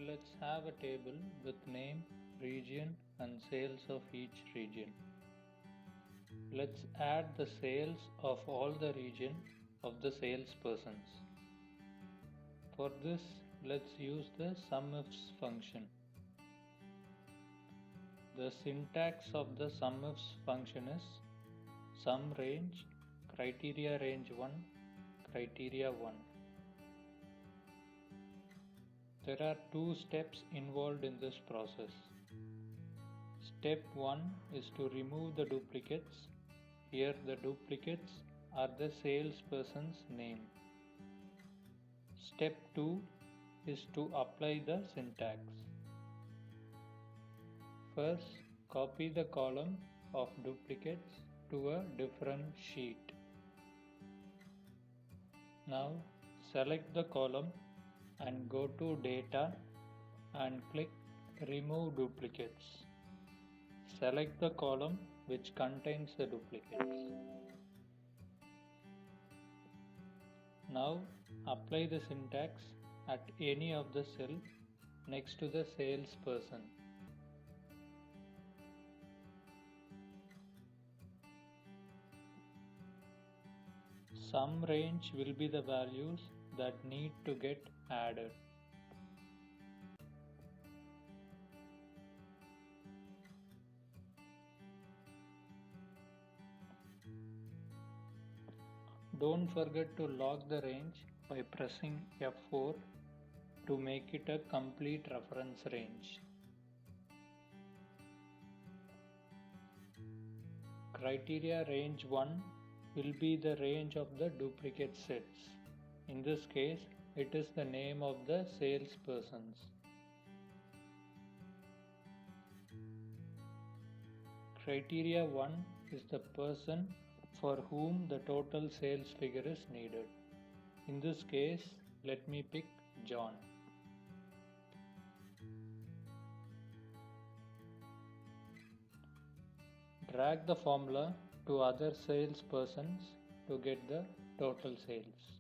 let's have a table with name, region and sales of each region. Let's add the sales of all the region of the salespersons. For this, let's use the SUMIFS function. The syntax of the SUMIFS function is sum range, criteria range 1, criteria 1. There are two steps involved in this process. Step 1 is to remove the duplicates. Here the duplicates are the salesperson's name. Step 2 is to apply the syntax. First, copy the column of duplicates to a different sheet. Now select the column and go to Data and click Remove Duplicates. Select the column which contains the duplicates. Now apply the syntax at any of the cells next to the salesperson. Sum range will be the values that need to get added. Don't forget to lock the range by pressing F4 to make it a complete reference range. Criteria range 1 will be the range of the duplicate sets. In this case, it is the name of the salespersons. Criteria 1 is the person for whom the total sales figure is needed. In this case, let me pick John. Drag the formula to other salespersons to get the total sales.